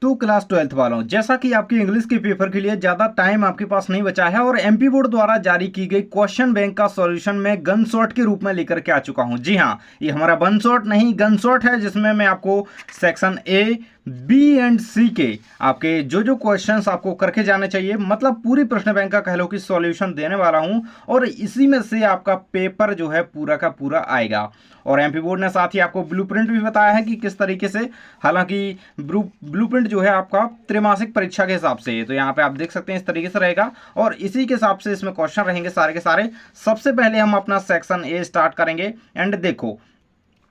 तो class 12th वालों, जैसा कि आपकी इंग्लिश के पेपर के लिए ज़्यादा टाइम आपके पास नहीं बचा है और एमपी बोर्ड द्वारा जारी की गई क्वेश्चन बैंक का सॉल्यूशन मैं गन शॉट के रूप में लेकर के आ चुका हूं। जी हां, ये हमारा वन शॉट नहीं गन शॉट है, जिसमें मैं आपको सेक्शन ए, बी एंड सी के आपके जो जो क्वेश्चंस आपको करके जाने चाहिए, मतलब पूरी प्रश्न बैंक का कह लो कि सॉल्यूशन देने वाला हूं और इसी में से आपका पेपर जो है पूरा का पूरा आएगा। और एमपी बोर्ड ने साथ ही आपको ब्लूप्रिंट भी बताया है कि किस तरीके से, हालांकि ब्लूप्रिंट जो है आपका त्रैमासिक परीक्षा के हिसाब से, तो यहाँ पे आप देख सकते हैं इस तरीके से रहेगा और इसी के हिसाब से इसमें क्वेश्चन रहेंगे सारे के सारे। सबसे पहले हम अपना सेक्शन ए स्टार्ट करेंगे। एंड देखो,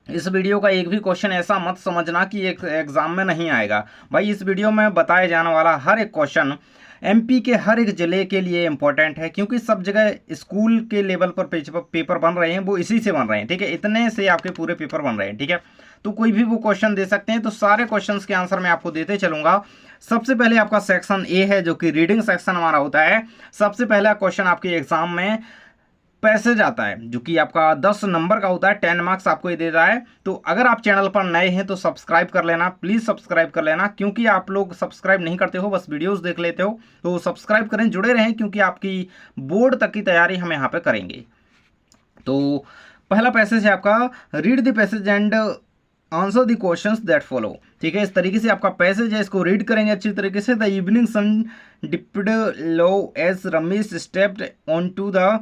इस वीडियो का एक भी क्वेश्चन ऐसा मत समझना कि एक एग्जाम में नहीं आएगा भाई। इस वीडियो में बताया जाने वाला हर एक क्वेश्चन एमपी के हर एक जिले के लिए इंपॉर्टेंट है, क्योंकि सब जगह स्कूल के लेवल पर पेपर बन रहे हैं, वो इसी से बन रहे हैं। ठीक है, इतने से आपके पूरे पेपर बन रहे हैं। ठीक है, तो कोई भी वो क्वेश्चन दे सकते हैं, तो सारे क्वेश्चंस के आंसर मैं आपको देते चलूंगा। सबसे पहले आपका सेक्शन ए है, जो कि रीडिंग सेक्शन हमारा होता है। सबसे पहला क्वेश्चन आपके एग्जाम में पैसेज आता है, जो कि आपका 10 नंबर का होता है, 10 मार्क्स आपको ये दे रहा है। तो अगर आप चैनल पर नए हैं तो सब्सक्राइब कर लेना, प्लीज़ सब्सक्राइब कर लेना, क्योंकि आप लोग सब्सक्राइब नहीं करते हो, बस वीडियोस देख लेते हो। तो सब्सक्राइब करें, जुड़े रहें, क्योंकि आपकी बोर्ड तक की तैयारी हम यहाँ पे करेंगे। तो पहला पैसेज है आपका, read the passage and answer the questions that follow. ठीक है, इस तरीके से आपका पैसेज है, इसको रीड करेंगे अच्छी तरीके से। The evening sun dipped low as Ramesh stepped on to the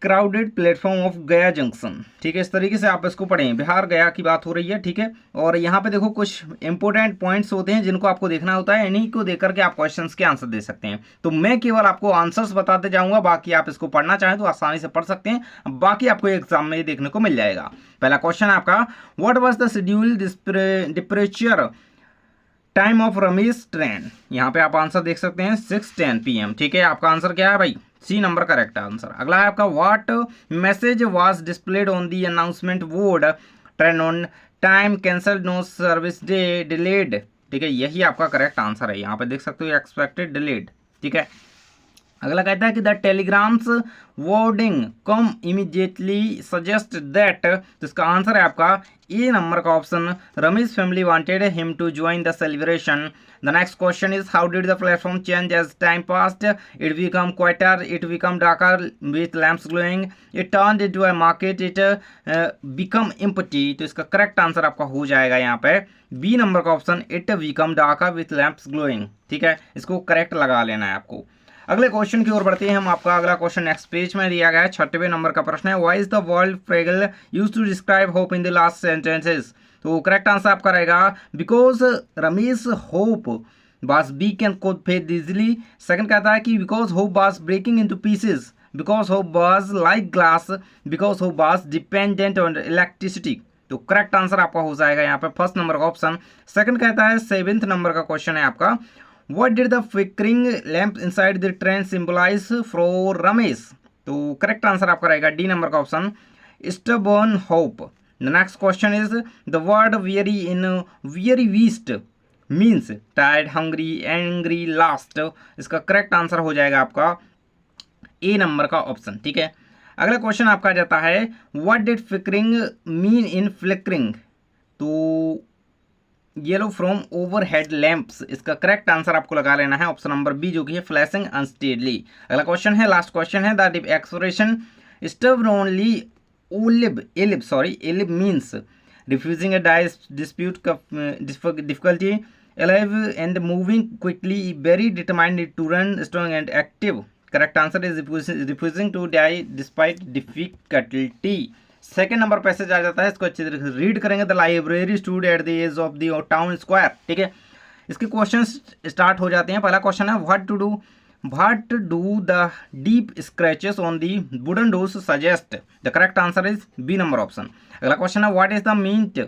crowded platform of Gaya junction. ठीक है, इस तरीके से आप इसको पढ़ें। बिहार गया की बात हो रही है। ठीक है, और यहाँ पे देखो कुछ इंपॉर्टेंट पॉइंट्स होते हैं जिनको आपको देखना होता है, इन्हीं को देख करके आप क्वेश्चंस के आंसर दे सकते हैं। तो मैं केवल आपको आंसर्स बताते जाऊंगा, बाकी आप इसको पढ़ना चाहें तो आसानी से पढ़ सकते हैं, बाकी आपको एग्जाम में देखने को मिल जाएगा। पहला क्वेश्चन आपका, what was the schedule dispatcher time of Ramesh train. यहाँ पे आप आंसर देख सकते हैं 6:10 PM। ठीक है, आपका आंसर क्या है भाई? C number correct answer. अगला है आपका, what message was displayed on the announcement board, train on time, cancelled, no service day, delayed. ठीक है, यही आपका करेक्ट आंसर है। यहाँ पे देख सकते हो एक्सपेक्टेड, डिलेड। ठीक है, अगला कहता है कि the telegram's wording come immediately suggest that. तो इसका आंसर है आपका ए नंबर का option, Ramesh family wanted him to join the celebration. The next question is, how did the platform change as time passed. It become quieter, it become darker with lamps glowing, it turned into a market, it become empty. तो इसका correct answer आपका हो जाएगा यहाँ पे b number का option, it become darker with lamps glowing. ठीक है, इसको करेक्ट लगा लेना है आपको। अगले क्वेश्चन की ओर बढ़ते हैं हम। आपका अगला क्वेश्चन नेक्स्ट पेज में दिया गया है, 6वें नंबर का प्रश्न है, why is the word fragile used to describe hope in the last sentences. तो करेक्ट आंसर आपका रहेगा, because Ramesh hope was weak and could fade easily. Second कहता है कि because hope was breaking into pieces, because hope was like glass, because hope was dependent on electricity. तो correct answer आपका हो जाएगा यहाँ पे फर्स्ट नंबर का ऑप्शन। सेकंड कहता है, 7th नंबर का क्वेश्चन है आपका, What did the flickering lamp inside the train symbolize for Ramesh? तो करेक्ट आंसर आपका रहेगा डी नंबर का option, stubborn hope. The next question is, the word weary in weary beast means tired, hungry, angry, lost. इसका correct answer हो जाएगा आपका a number का option. ठीक है, अगला क्वेश्चन आपका जाता है, what did flickering mean in flickering? तो येलो फ्रॉम ओवरहेड लैंप्स, इसका करेक्ट आंसर आपको लगा लेना है ऑप्शन नंबर बी, जो कि है फ्लैशिंग अनस्टेडली। अगला क्वेश्चन है, लास्ट क्वेश्चन है, the expression stubbornly alive means refusing a dispute, difficulty, alive and moving quickly, very determined to run, strong and active. Correct answer is refusing to die despite difficulty. Second number passage आ जाता है, इसको अच्छी तरीके से read करेंगे। The library stood at the edge of the town square. ठीक है, इसके क्वेश्चन स्टार्ट हो जाते हैं। पहला क्वेश्चन है, what do the deep scratches on the wooden doors suggest. The correct answer is b number option. अगला क्वेश्चन है, what is the meant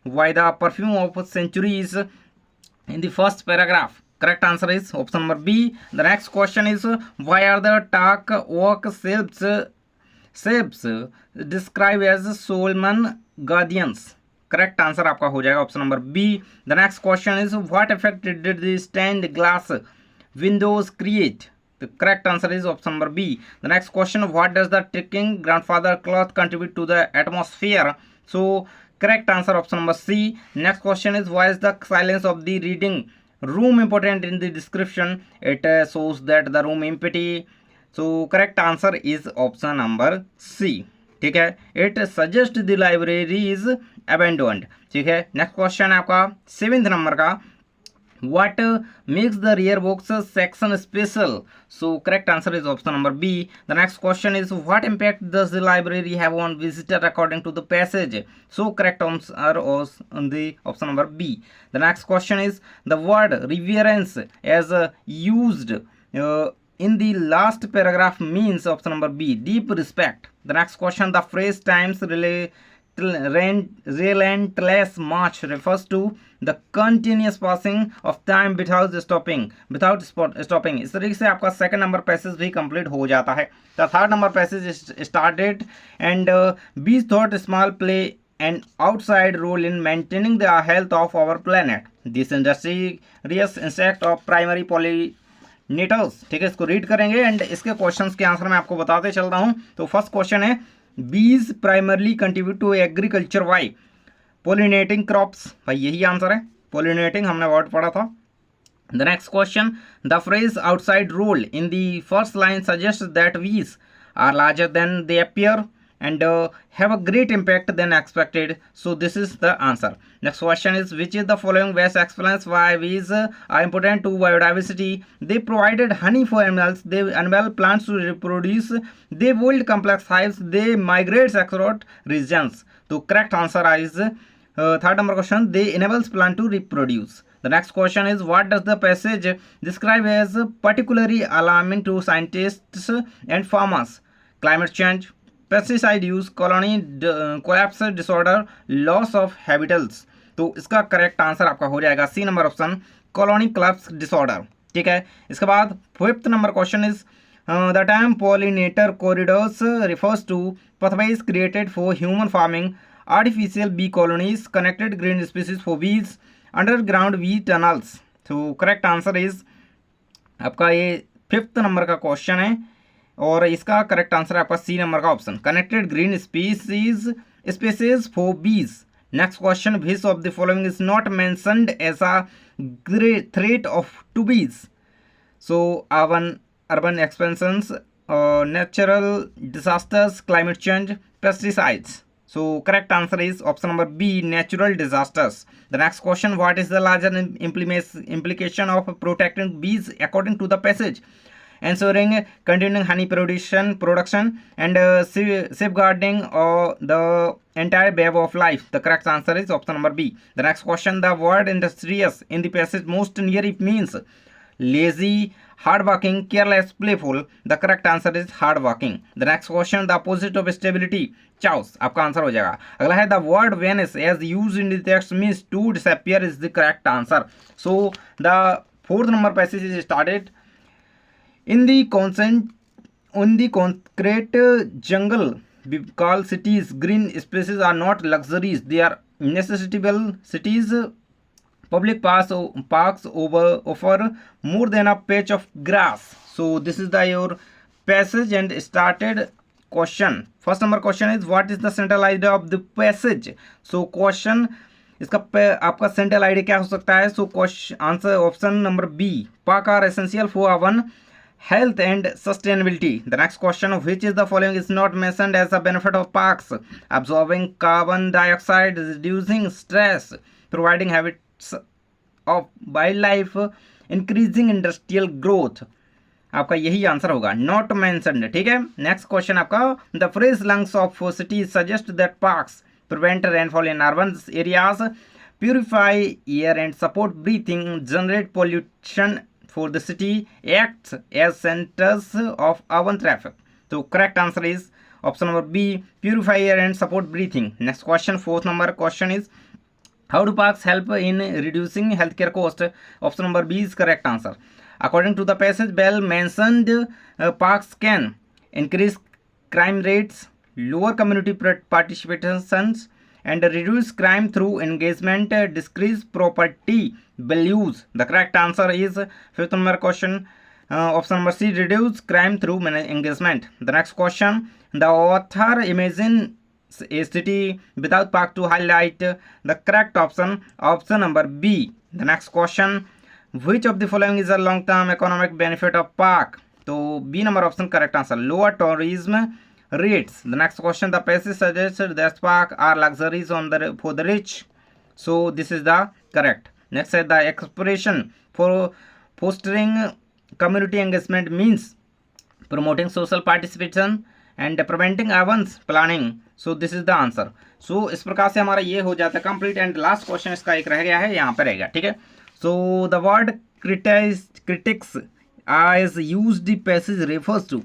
why the perfume of centuries in the first paragraph. Correct answer is option number B. The next question is, why are the dark oak shapes described as Solomon guardians? Correct answer आपका हो जाएगा option number b. The next question is, what effect did the stained glass windows create. The correct answer is option number b. The next question, what does the ticking grandfather clock contribute to the atmosphere. So Correct answer option number C. Next question is, why is the silence of the reading room important in the description? It shows that the room empty. So correct answer is option number C. ठीक है, it suggests the library is abandoned. ठीक है, next question है आपका 7th number का, what makes the rear box section special? So correct answer is option number B. The next question is, what impact does the library have on visitor according to the passage? So correct answer is on the option number B. The next question is, the word reverence as used in the last paragraph means option number B, deep respect. The next question, the phrase times relentless march refers to the continuous passing of time without stopping. इस तरीके से आपका second number passage भी complete हो जाता है. The third number passage started and bees thought small play an outside role in maintaining the health of our planet. This industrious insect of primary pollinators. ठीक है, इसको रीड करेंगे and इसके questions के आंसर मैं आपको बताते चल रहा हूं. तो फर्स्ट क्वेश्चन है, bees primarily contribute to agriculture by? Pollinating crops, भाई यही आंसर है. पोलिनेटिंग हमने वर्ड पढ़ा था. The next question, the phrase outside role in the first line suggest that bees are larger than they appear and have a great impact than expected. So this is the answer. Next question is, which is the following best explains why bees are important to biodiversity? They provided honey for animals, they enable plants to reproduce, they build complex hives, they migrate across regions. So correct answer is third number question, they enables plant to reproduce. The next question is, what does the passage describe as particularly alarming to scientists and farmers? Climate change, pesticide use, colony collapse disorder, loss of habitats. तो इसका correct answer आपका हो जाएगा C number option, colony collapse disorder. ठीक है, इसके बाद 5th number question is, the term pollinator corridors refers to pathways created for human farming, artificial bee colonies, connected green species for bees, underground bee tunnels. तो correct answer is आपका ये 5th number का question है और इसका correct answer है आपका C number का option, connected green species for bees. Next question, which of the following is not mentioned as a threat of to bees? So urban expansions, natural disasters, climate change, pesticides. So correct answer is option number B, natural disasters. The next question, what is the larger implication of protecting bees according to the passage? Ensuring continuing honey production and safeguarding the entire web of life. The correct answer is option number B. The next question, the word industrious in the passage most near it means lazy, hardworking, careless, playful. The correct answer is hardworking. The next question, the opposite of stability, chaos. आपका answer हो जाएगा. अगला है, the word vanish as used in the text means to disappear is the correct answer. So the 4th number passage is started. In the concrete jungle we call cities, green spaces are not luxuries, they are necessitable. Cities, public parks offer more than a patch of grass. So this is your passage and started question. First number question is, what is the central idea of the passage? So question, इसका आपका central idea क्या हो सकता है? So answer option number b, park are essential for our health and sustainability. The next question, which is the following is not mentioned as a benefit of parks? Absorbing carbon dioxide, reducing stress, providing habits of wildlife, increasing industrial growth. आपका यही answer होगा, not mentioned. ठीक है, next question आपका, the phrase lungs of cities suggest that parks prevent rainfall in urban areas, purify air and support breathing, generate pollution for the city, acts as centers of urban traffic. So correct answer is option number B, purify air and support breathing. Next question, 4th number question is, how do parks help in reducing healthcare cost? Option number B is correct answer. According to the passage, Bell mentioned parks can increase crime rates, lower community participations, and reduce crime through engagement, decrease property values. The correct answer is 5th number question, option number C, reduce crime through engagement. The next question, the author a city without park to highlight the correct option, option number B. The next question, which of the following is a long term economic benefit of park? तो B number option correct answer, lower tourism rates. The next question, the passage suggested that park are luxuries for the rich. So this is the correct. Next is the expression for fostering community engagement means promoting social participation and preventing events planning. So this is the answer. So इस प्रकार से हमारा ये हो जाता है complete. And last question इसका एक रह गया है, यहाँ पे रहेगा, ठीक है। So the word critics as used in passage refers to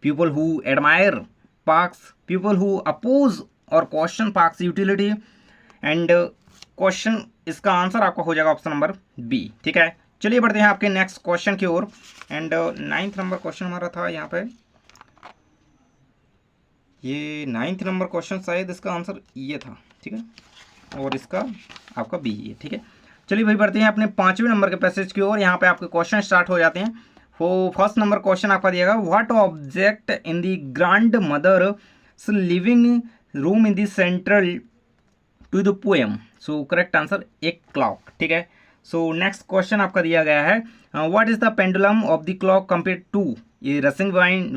people who admire parks, people who oppose or question parks utility, and question इसका आंसर आपका हो जाएगा ऑप्शन नंबर बी, ठीक है। चलिए बढ़ते हैं आपके नेक्स्ट क्वेश्चन की ओर। एंड 9th नंबर क्वेश्चन हमारा था यहाँ पे, ये 9th नंबर क्वेश्चन शायद इसका आंसर ये था, ठीक है, और इसका आपका बी है, ठीक है। चलिए भाई बढ़ते हैं अपने 5वें नंबर के पैसेज की ओर। यहाँ पे आपके क्वेश्चन स्टार्ट हो जाते हैं। फर्स्ट नंबर क्वेश्चन आपका दिएगा, what object in the grandmother living room in the central to the poem? So correct answer एक क्लॉक, ठीक है। सो नेक्स्ट क्वेश्चन आपका दिया गया है, what is the pendulum of the clock compare to? A rushing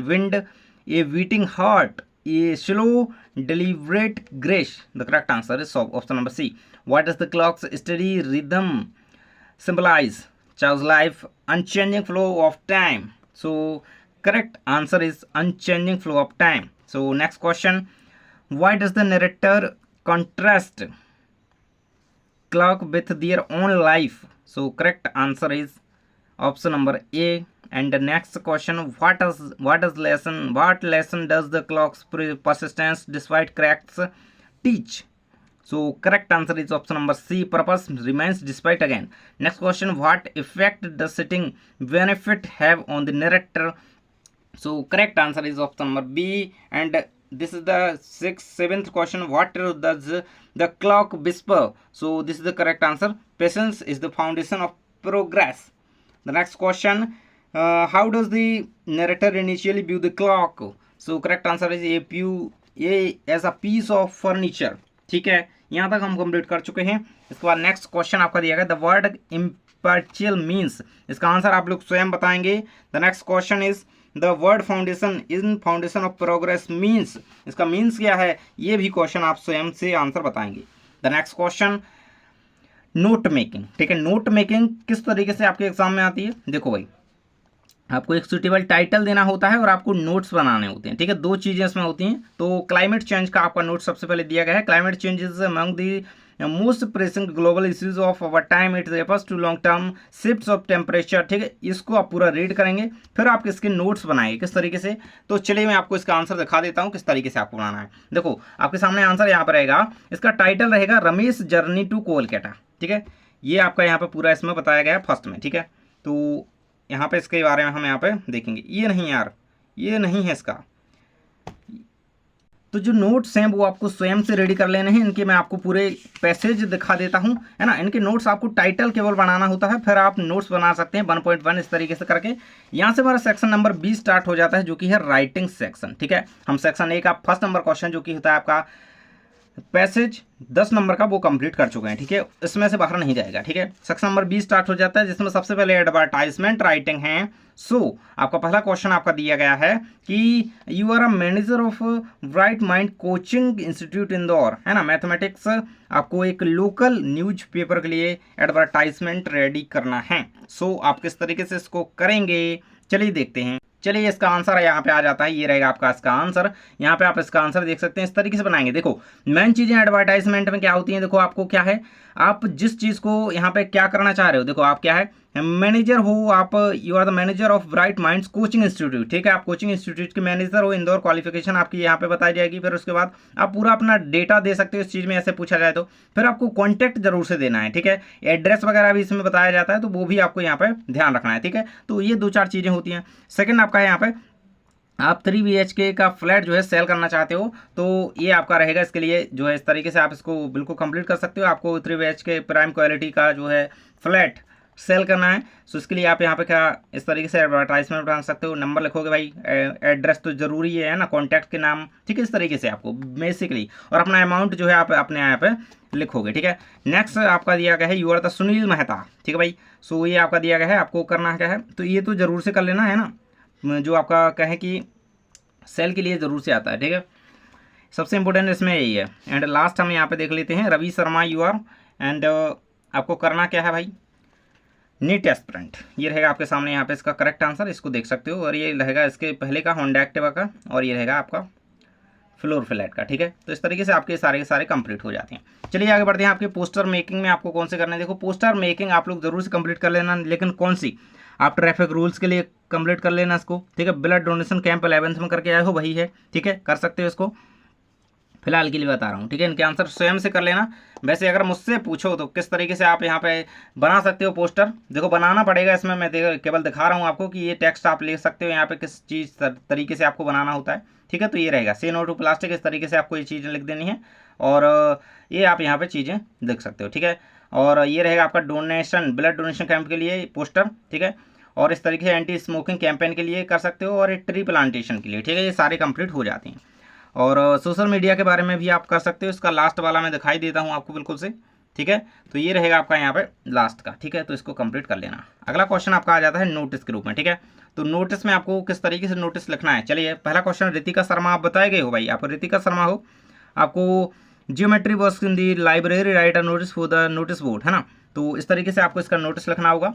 wind, a beating heart, a slow deliberate grace. The correct answer is option number C. What does the clock's steady rhythm symbolize? Child's life, unchanging flow of time. So correct answer is unchanging flow of time. So next question, why does the narrator contrast clock with their own life? So correct answer is option number A. And the next question, what lesson does the clock's persistence despite cracks teach? So correct answer is option number C, purpose remains despite again. Next question, what effect does sitting benefit have on the narrator? So correct answer is option number B. And this is the 7th question, what does the clock whisper? So this is the correct answer, patience is the foundation of progress. The next question, how does the narrator initially view the clock? So correct answer is A as a piece of furniture, ठीक है। यहाँ तक हम complete कर चुके हैं। इसके बाद नेक्स्ट क्वेश्चन आपका दिया गया, द वर्ड इम्पर्चियल मीन्स, इसका आंसर आप लोग स्वयं बताएंगे। The next question is the word foundation in foundation of progress means, इसका मीन्स क्या है, ये भी क्वेश्चन आप स्वयं से आंसर बताएंगे। The next question, note making, ठीक है। नोट मेकिंग किस तरीके से आपके एग्जाम में आती है? देखो भाई, आपको एक सुटेबल टाइटल देना होता है और आपको नोट्स बनाने होते हैं, ठीक है। दो चीज़ें इसमें होती हैं। तो क्लाइमेट चेंज का आपका नोट सबसे पहले दिया गया है, climate change is among the most pressing global issues of our time, it refers to long term shifts of temperature, ठीक है। इसको आप पूरा रीड करेंगे, फिर आप इसके नोट्स बनाएंगे किस तरीके से। तो चलिए मैं आपको इसका आंसर दिखा देता हूँ किस तरीके से आपको बनाना है। देखो आपके सामने आंसर यहाँ पर रहेगा, इसका टाइटल रहेगा रमेश जर्नी टू कोलकाता, ठीक है। ये आपका यहाँ पर पूरा इसमें बताया गया है फर्स्ट में, ठीक है। तो यहाँ पे इसके बारे में हम यहाँ पे देखेंगे। ये नहीं यार, ये नहीं है इसका। तो जो नोट्स हैं वो आपको स्वयं से रेडी कर लेने हैं। इनके मैं आपको पूरे पैसेज दिखा देता हूँ, है ना। इनके नोट्स आपको टाइटल केवल बनाना होता है, फिर आप नोट्स बना सकते हैं 1.1 इस तरीके से करके। यहाँ से हमारा सेक्शन नंबर 20 स्टार्ट हो जाता है, जो कि है राइटिंग सेक्शन, ठीक है। हम सेक्शन A का फर्स्ट नंबर क्वेश्चन जो कि होता है आपका पैसेज 10 नंबर का, वो कंप्लीट कर चुके हैं, ठीक है। इसमें से बाहर नहीं जाएगा, ठीक है। सेक्शन नंबर 20 स्टार्ट हो जाता है, जिसमें सबसे पहले एडवर्टाइजमेंट राइटिंग है। सो आपका पहला क्वेश्चन आपका दिया गया है कि you are a manager of bright mind coaching institute Indore, है ना। मैथमेटिक्स, आपको एक लोकल न्यूज पेपर के लिए एडवर्टाइजमेंट रेडी करना है। सो आप किस तरीके से इसको करेंगे, चलिए देखते हैं। चलिए इसका आंसर यहाँ पे आ जाता है, ये रहेगा आपका इसका आंसर। यहाँ पे आप इसका आंसर देख सकते हैं, इस तरीके से बनाएंगे। देखो मेन चीज़ें एडवर्टाइजमेंट में क्या होती हैं, देखो आपको क्या है, आप जिस चीज़ को यहाँ पे क्या करना चाह रहे हो, देखो आप क्या है, मैनेजर हो आप, you are the manager of bright minds coaching institute, ठीक है। आप कोचिंग इंस्टीट्यूट के मैनेजर हो, इंदौर क्वालिफिकेशन आपकी यहाँ पे बताई जाएगी। फिर उसके बाद आप पूरा अपना डेटा दे सकते हो इस चीज़ में, ऐसे पूछा जाए तो। फिर आपको कॉन्टैक्ट जरूर से देना है, ठीक है। एड्रेस वगैरह भी इसमें बताया जाता है, तो वो भी आपको यहाँ पे ध्यान रखना है, ठीक है। तो ये 2-4 चीज़ें होती हैं। सेकेंड आपका है यहाँ पे, आप 3 BHK का फ्लैट जो है सेल करना चाहते हो, तो ये आपका रहेगा। इसके लिए जो है इस तरीके से आप इसको बिल्कुल कंप्लीट कर सकते हो। आपको 3 BHK प्राइम क्वालिटी का जो है फ्लैट सेल करना है तो इसके लिए आप यहाँ पे क्या इस तरीके से एडवर्टाइजमेंट बना सकते हो। नंबर लिखोगे भाई, एड्रेस तो जरूरी है ना, कॉन्टैक्ट के नाम, ठीक है, इस तरीके से आपको बेसिकली, और अपना अमाउंट जो है आप अपने यहाँ पे लिखोगे, ठीक है। नेक्स्ट आपका दिया गया है you are the Sunil Mehta, ठीक है भाई। सो ये आपका दिया गया है, आपको करना क्या है, तो ये तो जरूर से कर लेना है ना, जो आपका कहे कि सेल के लिए ज़रूर से आता है, ठीक है। सबसे इंपॉर्टेंट इसमें यही है। एंड लास्ट हम यहाँ पे देख लेते हैं Ravi Sharma you are, and आपको करना क्या है भाई, नीट एस्पिरेंट, ये रहेगा आपके सामने यहाँ पे इसका करेक्ट आंसर, इसको देख सकते हो। और ये रहेगा इसके पहले का होंडा एक्टिवा का, और ये रहेगा आपका फ्लोर फ्लैट का, ठीक है। तो इस तरीके से आपके सारे के सारे कंप्लीट हो जाते हैं। चलिए आगे बढ़ते हैं। आपके पोस्टर मेकिंग में आपको कौन से करना है, देखो पोस्टर मेकिंग आप लोग जरूर से कंप्लीट कर लेना, लेकिन कौन सी, आप ट्रैफिक रूल्स के लिए कंप्लीट कर लेना इसको, ठीक है। ब्लड डोनेशन कैंप 11th में करके आए हो, वही है, ठीक है, कर सकते हो इसको, फिलहाल के लिए बता रहा हूँ, ठीक है। इनके आंसर स्वयं से कर लेना। वैसे अगर मुझसे पूछो तो किस तरीके से आप यहाँ पे बना सकते हो पोस्टर, देखो बनाना पड़ेगा इसमें, मैं केवल दिखा रहा हूँ आपको कि ये टेक्स्ट आप ले सकते हो यहाँ पे किस चीज़ तरीके से आपको बनाना होता है, ठीक है। तो ये रहेगा से नो टू प्लास्टिक, इस तरीके से आपको ये चीज़ें लिख देनी है, और ये आप यहाँ पे चीज़ें देख सकते हो, ठीक है। और ये रहेगा आपका डोनेशन, ब्लड डोनेशन कैंप के लिए पोस्टर, ठीक है। और इस तरीके से एंटी स्मोकिंग कैंपेन के लिए कर सकते हो, और ट्री प्लांटेशन के लिए, ठीक है। ये सारे कंप्लीट हो जाते हैं। और सोशल मीडिया के बारे में भी आप कर सकते हो, इसका लास्ट वाला मैं दिखाई देता हूँ आपको बिल्कुल से, ठीक है। तो ये रहेगा आपका यहाँ पे लास्ट का, ठीक है। तो इसको कंप्लीट कर लेना। अगला क्वेश्चन आपका आ जाता है नोटिस के रूप में, ठीक है। तो नोटिस में आपको किस तरीके से नोटिस लिखना है, चलिए पहला क्वेश्चन, रितिका शर्मा आप बताए गए हो भाई, आप रितिका शर्मा हो, आपको geometry box in the library right a notice for the notice board, है ना। तो इस तरीके से आपको इसका नोटिस लिखना होगा,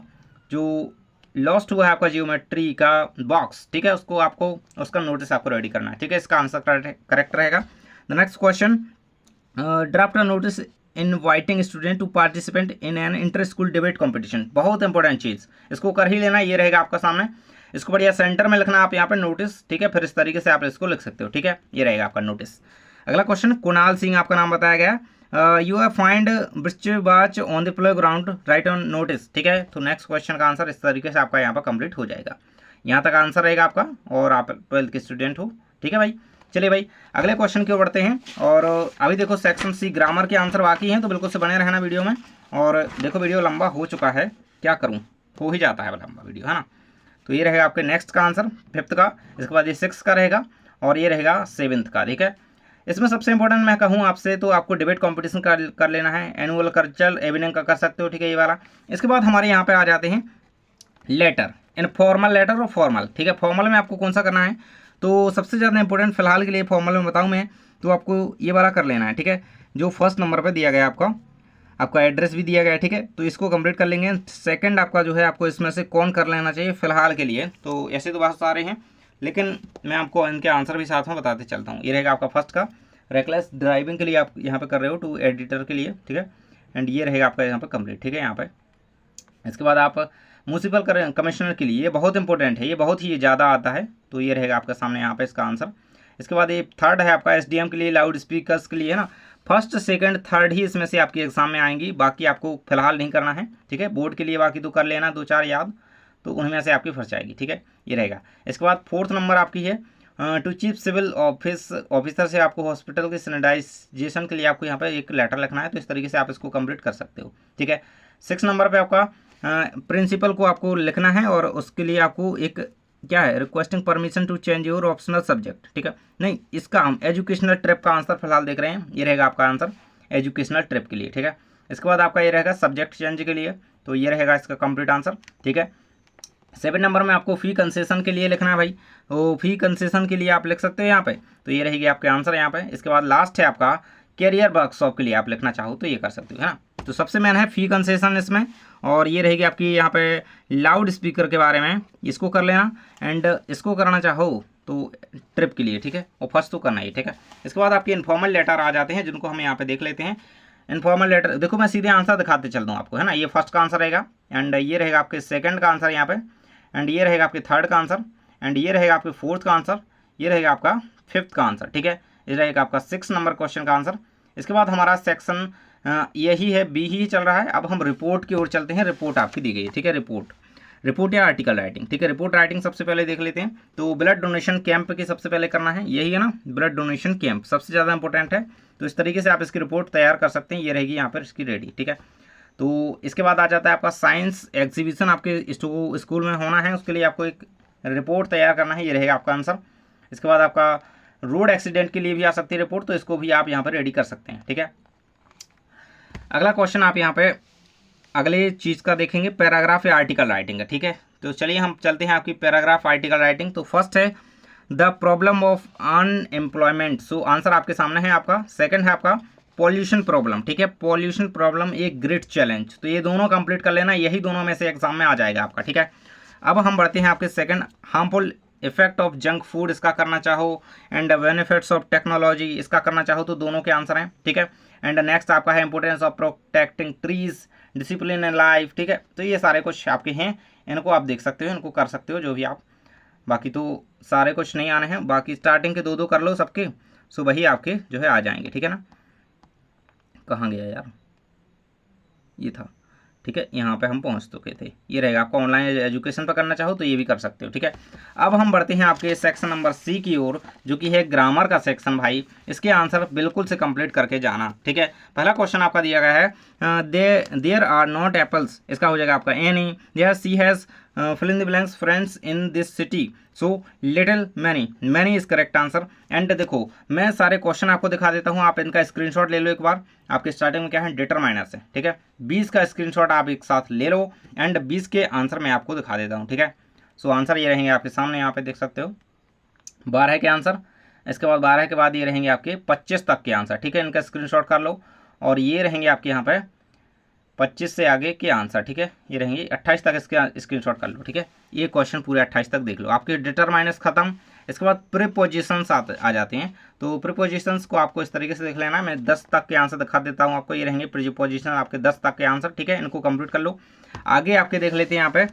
जो लॉस्ट हुआ है आपका जियोमेट्री का बॉक्स, ठीक है, उसको आपको उसका नोटिस आपको रेडी करना है, ठीक है। इसका आंसर करेक्ट रहेगा। The next question, draft a notice inviting student to participant in an inter school debate competition, बहुत इंपॉर्टेंट चीज़, इसको कर ही लेना। ये रहेगा आपका सामने, इसको बढ़िया सेंटर में लिखना आप यहाँ पे नोटिस, ठीक है। फिर इस तरीके से आप इसको लिख सकते हो, ठीक है। ये रहेगा आपका नोटिस। अगला क्वेश्चन, कुणाल सिंह आपका नाम बताया गया, you have find watch on the play ground right on notice, ठीक है। तो नेक्स्ट क्वेश्चन का आंसर इस तरीके से आपका यहाँ पर कंप्लीट हो जाएगा। यहाँ तक आंसर रहेगा आपका, और आप 12th के स्टूडेंट हो, ठीक है भाई। चलिए भाई अगले क्वेश्चन की ओर बढ़ते हैं। और अभी देखो सेक्शन सी ग्रामर के आंसर बाकी हैं, तो बिल्कुल से बने रहना वीडियो में। और देखो वीडियो लंबा हो चुका है, क्या करूँ, हो ही जाता है लंबा वीडियो, है ना। तो ये रहेगा आपके नेक्स्ट का आंसर 5th का, इसके बाद ये 6th का रहेगा, और ये रहेगा 7th का, ठीक है। इसमें सबसे इंपॉर्टेंट मैं कहूँ आपसे तो आपको डिबेट कंपटीशन कर लेना है, एनुअल कल्चरल इवनिंग का कर सकते हो, ठीक है, ये वाला। इसके बाद हमारे यहाँ पे आ जाते हैं लेटर, इनफॉर्मल लेटर और फॉर्मल, ठीक है। फॉर्मल में आपको कौन सा करना है, तो सबसे ज़्यादा इंपॉर्टेंट फिलहाल के लिए फॉर्मल में बताऊँ मैं, तो आपको ये वाला कर लेना है, ठीक है। जो फर्स्ट नंबर पर दिया गया आपका एड्रेस भी दिया गया है, ठीक है। तो इसको कंप्लीट कर लेंगे। सेकंड आपका जो है आपको इसमें से कौन कर लेना चाहिए फिलहाल के लिए, तो ऐसे तो बहुत सारे हैं, लेकिन मैं आपको इनके आंसर भी साथ में बताते चलता हूँ। ये रहेगा आपका फर्स्ट का, रेकलेस ड्राइविंग के लिए आप यहाँ पे कर रहे हो, टू एडिटर के लिए, ठीक है। एंड ये रहेगा आपका यहाँ पे कंप्लीट, ठीक है, यहाँ पे। इसके बाद आप म्यूनसिपल कमिश्नर के लिए, ये बहुत इंपॉर्टेंट है, ये बहुत ही ज़्यादा आता है, तो ये रहेगा आपका सामने यहाँ पे इसका आंसर। इसके बाद ये थर्ड है आपका एसडीएम के लिए, लाउड स्पीकर्स के लिए, है ना। फर्स्ट सेकंड थर्ड ही इसमें से आपके एग्जाम में आएंगी, बाकी आपको फिलहाल नहीं करना है, ठीक है। बोर्ड के लिए बाकी तो कर लेना 2-4 याद, तो उनमें से आपकी फर्स्ट आएगी, ठीक है, ये रहेगा। इसके बाद 4th नंबर आपकी है टू चीफ सिविल ऑफिसर से आपको हॉस्पिटल के सैनिटाइजेशन के लिए आपको यहाँ पे एक लेटर लिखना है, तो इस तरीके से आप इसको कंप्लीट कर सकते हो, ठीक है। 6 नंबर पे आपका प्रिंसिपल को आपको लिखना है, और उसके लिए आपको एक क्या है, requesting permission to change your optional subject, ठीक है। नहीं, इसका हम एजुकेशनल ट्रिप का आंसर फिलहाल देख रहे हैं, ये रहेगा आपका आंसर एजुकेशनल ट्रिप के लिए, ठीक है। इसके बाद आपका ये रहेगा सब्जेक्ट चेंज के लिए, तो ये रहेगा इसका कंप्लीट आंसर, ठीक है। 7 नंबर में आपको फ़ी कंसेशन के लिए लिखना है भाई, तो फ़ी कंसेशन के लिए आप लिख सकते हो यहाँ पे, तो ये रहेगी आपके आंसर यहाँ पे। इसके बाद लास्ट है आपका कैरियर वर्कशॉप के लिए आप लिखना चाहो तो ये कर सकते हो, है ना। तो सबसे मेन है फ़ी कंसेशन इसमें, और ये रहेगी आपकी यहाँ पे लाउड स्पीकर के बारे में, इसको कर लेना। एंड इसको करना चाहो तो ट्रिप के लिए, ठीक है, और फर्स्ट तो करना ही, ठीक है। इसके बाद आपके इन्फॉर्मल लेटर आ जाते हैं, जिनको हम यहाँ पे देख लेते हैं। इन्फॉर्मल लेटर देखो, मैं सीधे आंसर दिखाते चल दूँ आपको, है ना। ये फर्स्ट का आंसर रहेगा, एंड ये रहेगा आपके सेकंड का आंसर यहाँ पे, एंड ये रहेगा आपके थर्ड का आंसर, एंड ये रहेगा आपके 4th का आंसर, ये रहेगा आपका 5th का आंसर, ठीक है। ये रहेगा आपका 6 नंबर क्वेश्चन का आंसर। इसके बाद हमारा सेक्शन यही है, बी ही चल रहा है। अब हम रिपोर्ट की ओर चलते हैं। रिपोर्ट आपकी दी गई है, ठीक है, रिपोर्ट या आर्टिकल राइटिंग, ठीक है। रिपोर्ट राइटिंग सबसे पहले देख लेते हैं। तो ब्लड डोनेशन कैंप की सबसे पहले करना है, यही है ना, ब्लड डोनेशन कैंप सबसे ज़्यादा इंपॉर्टेंट है। तो इस तरीके से आप इसकी रिपोर्ट तैयार कर सकते हैं, ये रहेगी यहाँ पर इसकी रेडी, ठीक है। तो इसके बाद आ जाता है आपका साइंस एग्जीबिशन आपके स्कूल में होना है, उसके लिए आपको एक रिपोर्ट तैयार करना है, ये रहेगा आपका आंसर। इसके बाद आपका रोड एक्सीडेंट के लिए भी आ सकती है रिपोर्ट, तो इसको भी आप यहाँ पर रेडी कर सकते हैं, ठीक है। अगला क्वेश्चन आप यहाँ पे अगले चीज़ का देखेंगे, पैराग्राफ या आर्टिकल राइटिंग का, ठीक है। तो चलिए हम चलते हैं आपकी पैराग्राफ आर्टिकल राइटिंग। तो फर्स्ट है the problem of unemployment, so answer आपके सामने है आपका। सेकंड है आपका पॉल्यूशन प्रॉब्लम, ठीक है, पॉल्यूशन प्रॉब्लम एक ग्रेट चैलेंज। तो ये दोनों कंप्लीट कर लेना, यही दोनों में से एग्जाम में आ जाएगा आपका, ठीक है। अब हम बढ़ते हैं आपके second, harmful effect of junk food, इसका करना चाहो, एंड बेनिफिट्स ऑफ टेक्नोलॉजी, इसका करना चाहो, तो दोनों के आंसर हैं, ठीक है। एंड नेक्स्ट आपका है importance of protecting trees, discipline in life, ठीक है। तो ये सारे कुछ आपके हैं, इनको आप देख सकते हो, इनको कर सकते हो जो भी आप, बाकी तो सारे कुछ नहीं आने हैं, बाकी स्टार्टिंग के दो दो कर लो सबके, सो वही आपके जो है आ जाएंगे, ठीक है ना। कहाँ गया यार, ये था, ठीक है, यहाँ पे हम पहुँच चुके थे। ये रहेगा आपका ऑनलाइन एजुकेशन पर करना चाहो तो ये भी कर सकते हो, ठीक है। अब हम बढ़ते हैं आपके सेक्शन नंबर सी की ओर, जो कि है ग्रामर का सेक्शन। भाई इसके आंसर बिल्कुल से कंप्लीट करके जाना, ठीक है। पहला क्वेश्चन आपका दिया गया है देयर आर नॉट एप्पल्स, इसका हो जाएगा आपका any. There see has fill in the blanks friends in this city, so little many, many is correct answer। And देखो मैं सारे क्वेश्चन आपको दिखा देता हूँ, आप इनका स्क्रीनशॉट ले लो एक बार। आपके स्टार्टिंग में क्या है, डिटरमाइनर से, ठीक है, 20 का स्क्रीनशॉट आप एक साथ ले लो, एंड 20 के आंसर मैं आपको दिखा देता हूँ, ठीक है। सो आंसर ये रहेंगे आपके सामने, यहाँ पे देख सकते हो 12 के आंसर। इसके बाद 12 के बाद ये रहेंगे आपके 25 तक के आंसर, ठीक है, इनका स्क्रीनशॉट कर लो। और ये रहेंगे आपके यहाँ पे 25 से आगे के आंसर, ठीक है, ये रहेंगे 28 तक, इसके स्क्रीनशॉट कर लो, ठीक है। ये क्वेश्चन पूरे 28 तक देख लो, आपके डिटरमाइनर्स खत्म। इसके बाद प्रीपोजिशंस आ जाते हैं, तो प्रीपोजिशंस को आपको इस तरीके से देख लेना। मैं 10 तक के आंसर दिखा देता हूँ आपको, ये रहेंगे प्रीपोजिशन आपके 10 तक के आंसर, ठीक है, इनको कंप्लीट कर लो। आगे आपके देख लेते हैं, यहाँ पे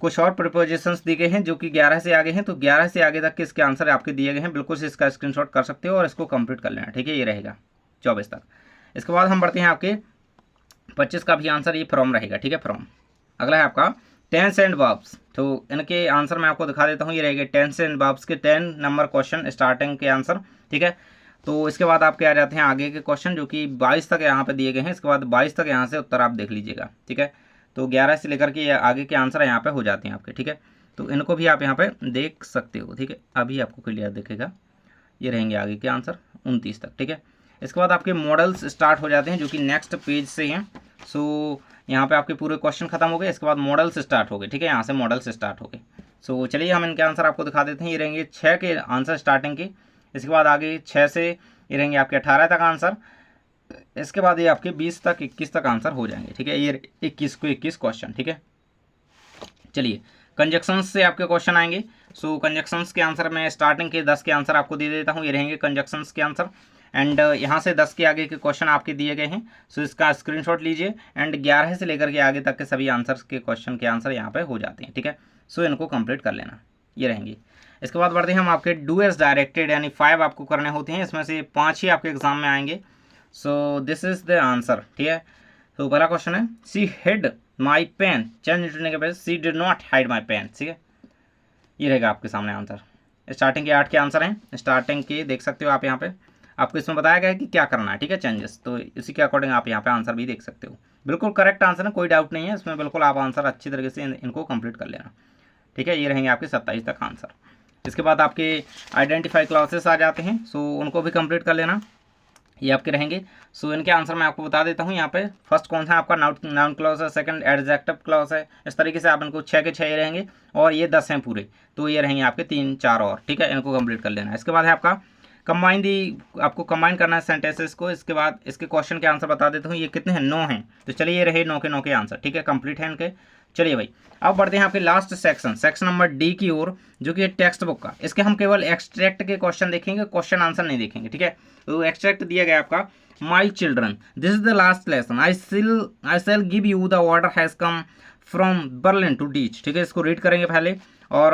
कुछ और प्रीपोजिशंस दिए गए हैं जो कि 11 से आगे हैं, तो 11 से आगे तक के इसके आंसर आपके दिए गए हैं, बिल्कुल से इसका स्क्रीनशॉट कर सकते हो और इसको कंप्लीट कर लेना, ठीक है, ये रहेगा 24 तक। इसके बाद हम बढ़ते हैं आपके 25 का भी आंसर, ये फ्रॉम रहेगा, ठीक है, फ्रॉम। अगला है आपका टेंस एंड वर्ब्स, तो इनके आंसर मैं आपको दिखा देता हूँ, ये रहेगा टेंस एंड वर्ब्स के 10 नंबर क्वेश्चन स्टार्टिंग के आंसर, ठीक है। तो इसके बाद आपके आ जाते हैं आगे के क्वेश्चन जो कि 22 तक यहाँ पे दिए गए हैं। इसके बाद 22 तक यहाँ से उत्तर आप देख लीजिएगा, ठीक है। तो 11 से लेकर के आगे के आंसर यहाँ पे हो जाते हैं आपके, ठीक है। तो इनको भी आप यहाँ पे देख सकते हो, ठीक है, अभी आपको क्लियर दिखेगा। ये रहेंगे आगे के आंसर 29 तक, ठीक है। इसके बाद आपके मॉडल्स स्टार्ट हो जाते हैं जो कि नेक्स्ट पेज से हैं। सो यहाँ पे आपके पूरे क्वेश्चन खत्म हो गए, इसके बाद मॉडल्स स्टार्ट हो गए, ठीक है, यहाँ से मॉडल्स स्टार्ट हो गए। सो चलिए हम इनके आंसर आपको दिखा देते हैं। ये रहेंगे 6 के आंसर स्टार्टिंग के, इसके बाद आगे 6 से ये रहेंगे आपके 18 तक आंसर, इसके बाद ये आपके 20 तक 21 तक आंसर हो जाएंगे, ठीक है, ये 21 को 21 क्वेश्चन, ठीक है। चलिए कंजक्शंस से आपके क्वेश्चन आएंगे। सो कंजक्शंस के आंसर मैं स्टार्टिंग के 10 के आंसर आपको दे देता हूँ, ये रहेंगे कंजक्शंस के आंसर। एंड यहाँ से 10 के आगे के क्वेश्चन आपके दिए गए हैं, सो इसका स्क्रीनशॉट लीजिए। एंड 11 से लेकर के आगे तक के सभी आंसर्स के क्वेश्चन के आंसर यहाँ पे हो जाते हैं, ठीक है। सो इनको कंप्लीट कर लेना, ये रहेंगे। इसके बाद बढ़ते हैं हम आपके डू एज डायरेक्टेड, यानी 5 आपको करने होते हैं, इसमें से 5 ही आपके एग्जाम में आएंगे। So this is the answer, ठीक है। तो पहला क्वेश्चन है she hid my pen, change करने के बाद she did not hide my pen, ठीक है, ये रहेगा आपके सामने आंसर। स्टार्टिंग के 8 के आंसर हैं, स्टार्टिंग के देख सकते हो आप, यहाँ पे आपको इसमें बताया गया है कि क्या करना है, ठीक है, चेंजेस, तो इसी के अकॉर्डिंग आप यहाँ पे आंसर भी देख सकते हो। बिल्कुल करेक्ट आंसर है, कोई डाउट नहीं है इसमें, बिल्कुल आप आंसर अच्छी तरीके से इनको कंप्लीट कर लेना, ठीक है। ये रहेंगे आपके 27 तक आंसर। इसके बाद आपके आइडेंटिफाई क्लॉसेस आ जाते हैं, सो उनको भी कंप्लीट कर लेना, ये आपके रहेंगे। सो इनके आंसर मैं आपको बता देता हूँ। यहाँ पे फर्स्ट कौन सा आपका नाउन क्लॉज है, सेकंड एडजेक्टिव क्लॉज है, इस तरीके से आप इनको 6 के 6 रहेंगे, और ये 10 हैं पूरे, तो ये रहेंगे आपके 3 4 और, ठीक है, इनको कंप्लीट कर लेना। इसके बाद है आपका कंबाइन आपको कंबाइन करना है सेंटेंसेस को। इसके बाद इसके क्वेश्चन के आंसर बता देता हूँ, ये कितने हैं, 9 हैं, तो चलिए ये रहे 9 के आंसर, ठीक है, कंप्लीट है इनके। चलिए भाई अब बढ़ते हैं आपके लास्ट सेक्शन नंबर डी की ओर, जो कि टेक्स्ट बुक का। इसके हम केवल एक्सट्रैक्ट के क्वेश्चन देखेंगे, क्वेश्चन आंसर नहीं देखेंगे, ठीक है। तो एक्सट्रैक्ट दिया गया आपका, my children this is the last lesson, I shall give you the order has come from Berlin to teach, ठीक है, इसको रीड करेंगे पहले, और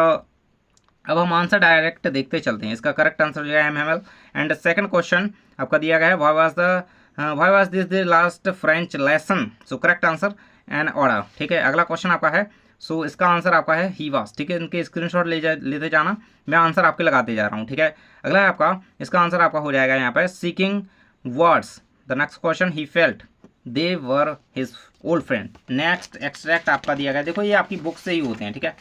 अब हम आंसर डायरेक्ट देखते चलते हैं। इसका करेक्ट आंसर जो है MML। एंड सेकंड क्वेश्चन आपका दिया गया है why was this the last French lesson, so correct answer and order, ठीक है। अगला क्वेश्चन आपका है, सो इसका आंसर आपका है ही वाज, ठीक है, इनके स्क्रीनशॉट लेते जाना, मैं आंसर आपके लगाते जा रहा हूँ, ठीक है। अगला है आपका, इसका आंसर आपका हो जाएगा यहाँ पे seeking words, the next question he felt, they were his old friend. Next extract आपका दिया गया, देखो ये आपकी बुक से ही होते हैं, ठीक है।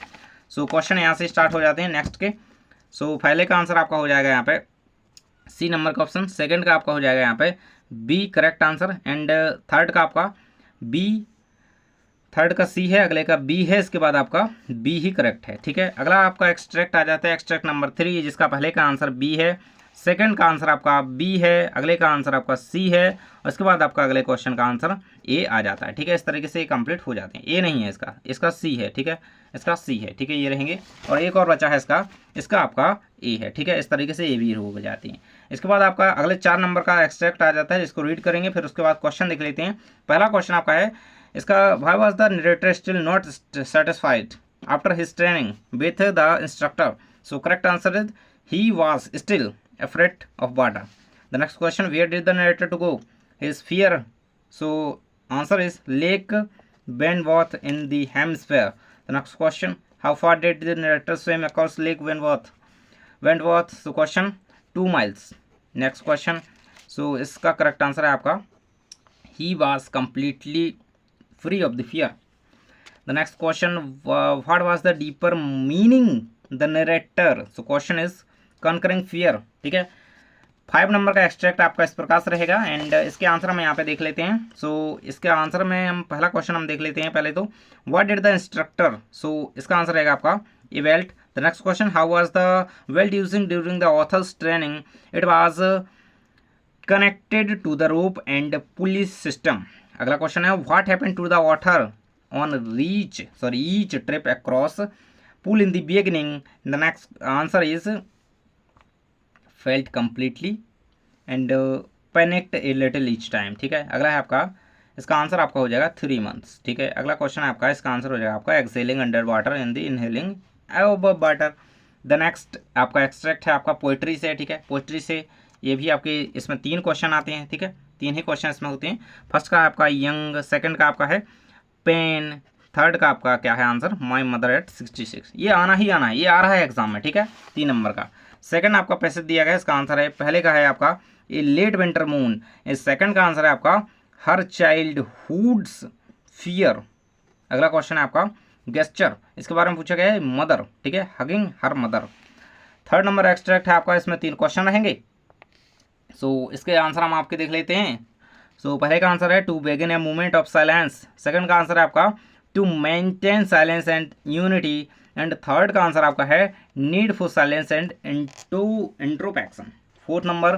सो क्वेश्चन यहाँ से स्टार्ट हो जाते हैं नेक्स्ट के। सो पहले का आंसर आपका हो जाएगा यहाँ पे सी नंबर का ऑप्शन, सेकंड का आपका हो जाएगा यहाँ पे b correct answer, and third का आपका बी, थर्ड का सी है, अगले का बी है, इसके बाद आपका बी ही करेक्ट है, ठीक है। अगला आपका एक्सट्रैक्ट आ जाता है एक्सट्रैक्ट नंबर 3, जिसका पहले का आंसर बी है, सेकंड का आंसर आपका बी है, अगले का आंसर आपका सी है, और इसके बाद आपका अगले क्वेश्चन का आंसर ए आ जाता है, ठीक है। इस तरीके से ये कंप्लीट हो जाते हैं। ए नहीं है इसका, इसका सी है, ठीक है, इसका सी है, ठीक है, ये रहेंगे। और एक और बचा है इसका आपका ए है, ठीक है। इस तरीके से ए भी हो जाती हैं। इसके बाद आपका अगले 4 नंबर का एक्सट्रैक्ट आ जाता है, जिसको रीड करेंगे, फिर उसके बाद क्वेश्चन देख लेते हैं। पहला क्वेश्चन आपका है इसका, why was the narrator still not satisfied after his training with the instructor. So correct answer is he was still afraid of water. The next question, where did the narrator to go? His fear. So answer is Lake Wentworth in the hemisphere. The next question, how far did the narrator swim across Lake Wentworth? So question 2 miles. Next question, so इसका correct answer है आपका he was completely free of the fear. The next question, what was the deeper meaning the narrator? So question is conquering fear, ठीक है। 5 number का extract आपका इस प्रकार से रहेगा, एंड इसके आंसर हम यहाँ पे देख लेते हैं। सो इसके आंसर में हम पहला क्वेश्चन हम देख लेते हैं पहले तो, what did the instructor. So इसका आंसर रहेगा आपका a belt. The next question, how was the belt using during the author's training. It was connected to the rope and pulley system. अगला क्वेश्चन है, what happened to the water on each trip across pool in the beginning. The next answer is felt completely and panicked a little each time, ठीक है। अगला है आपका, इसका answer आपका हो जाएगा 3 months, ठीक है। अगला क्वेश्चन है आपका, इसका आंसर हो जाएगा आपका excelling under water in the inhaling above water. The next आपका एक्सट्रैक्ट है आपका पोइट्री से, ठीक है। पोइट्री से ये भी आपके इसमें 3 क्वेश्चन आते हैं, ठीक है, 3 ही क्वेश्चन इसमें होते हैं। फर्स्ट का आपका यंग, सेकंड का आपका है पेन, थर्ड का आपका क्या है आंसर माई मदर एट 66। ये आना ही आना है, ये आ रहा है एग्जाम में, ठीक है, 3 नंबर का। सेकंड आपका पैसेज दिया गया, इसका आंसर है, पहले का है आपका ए लेट विंटर मून, इस सेकंड का आंसर है आपका हर चाइल्डहुड्स फियर। अगला क्वेश्चन है आपका गेस्चर, इसके बारे में पूछा गया है मदर, ठीक है, hugging her mother. Third number extract है आपका, इसमें 3 क्वेश्चन रहेंगे। सो इसके आंसर हम आपके देख लेते हैं। सो पहले का आंसर है to begin a movement of silence, second का आंसर है आपका to maintain silence and unity, and third का आंसर आपका है need for silence and introspection. Fourth number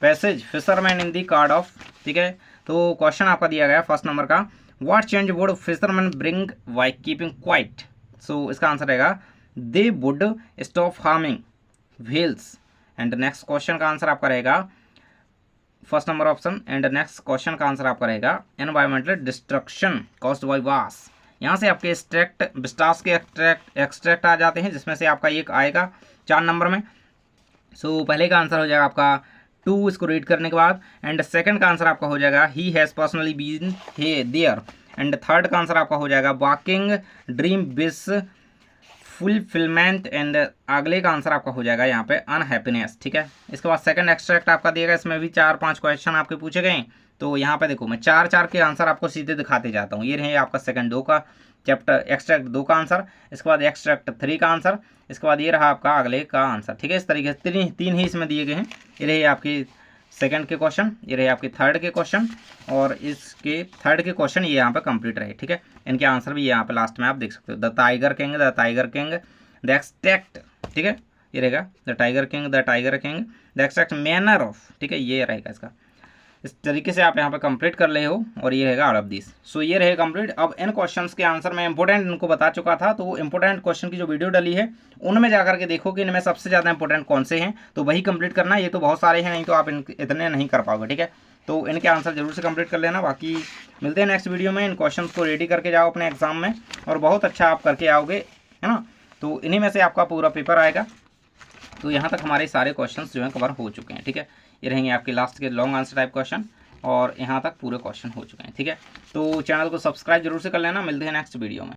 passage fisherman in the card of, ठीक है। तो क्वेश्चन आपका दिया गया फर्स्ट नंबर का, what change would fisherman bring by keeping quiet. So इसका आंसर रहेगा they would stop harming whales, and next question का आंसर आपका रहेगा first number option, and next question का आंसर आपका रहेगा environmental destruction caused by wars. यहाँ से आपके विस्टास के एक्सट्रैक्ट आ जाते हैं, जिसमें से आपका एक आएगा 4 नंबर में। सो पहले का आंसर हो जाएगा आपका 2 इसको रीड करने के बाद, एंड सेकंड का आंसर आपका हो जाएगा he has personally been there, and third का आंसर आपका हो जाएगा walking dream wish fulfilment, and अगले का आंसर आपका हो जाएगा यहाँ पे अनहैप्पीनेस, ठीक है। इसके बाद सेकंड एक्सट्रैक्ट आपका दिएगा, इसमें भी 4-5 क्वेश्चन आपके पूछे गए। तो यहाँ पे देखो मैं 4-4 के आंसर आपको सीधे दिखाते जाता हूँ। ये रहे आपका सेकंड 2 का चैप्टर एक्सट्रैक्ट 2 का आंसर, इसके बाद एक्सट्रैक्ट 3 का आंसर, इसके बाद ये रहा आपका अगले का आंसर, ठीक है। इस तरीके से 3 ही इसमें दिए गए हैं। ये रहे आपकी सेकंड के क्वेश्चन, ये रहे आपके थर्ड के क्वेश्चन, और इसके थर्ड के क्वेश्चन ये यहाँ पे कंप्लीट रहे, ठीक है। इनके आंसर भी यहाँ पे लास्ट में आप देख सकते हो, the tiger king the extract, ठीक है, ये रहेगा the tiger king the extract manner of, ठीक है, ये रहेगा इसका। इस तरीके से आप यहाँ पे कंप्लीट कर ले हो, और ये रहेगा आउट ऑफ दिस। सो ये रहे कंप्लीट। अब इन क्वेश्चंस के आंसर मैं इंपॉर्टेंट इनको बता चुका था, तो इंपॉर्टेंट क्वेश्चन की जो वीडियो डली है उनमें जाकर के देखो कि इनमें सबसे ज़्यादा इंपॉर्टेंट कौन से हैं, तो वही कंप्लीट करना। ये तो बहुत सारे हैं, नहीं तो आप इतने नहीं कर पाओगे, ठीक है। तो इनके आंसर जरूर से कंप्लीट कर लेना। बाकी मिलते हैं नेक्स्ट वीडियो में। इन क्वेश्चन को रेडी करके जाओ अपने एग्जाम में, और बहुत अच्छा आप करके आओगे, है ना। तो इन्हीं में से आपका पूरा पेपर आएगा। तो यहाँ तक हमारे सारे क्वेश्चंस जो हैं कवर हो चुके हैं, ठीक है। ये रहेंगे आपके लास्ट के लॉन्ग आंसर टाइप क्वेश्चन, और यहाँ तक पूरे क्वेश्चन हो चुके हैं, ठीक है। तो चैनल को सब्सक्राइब जरूर से कर लेना। मिलते हैं नेक्स्ट वीडियो में।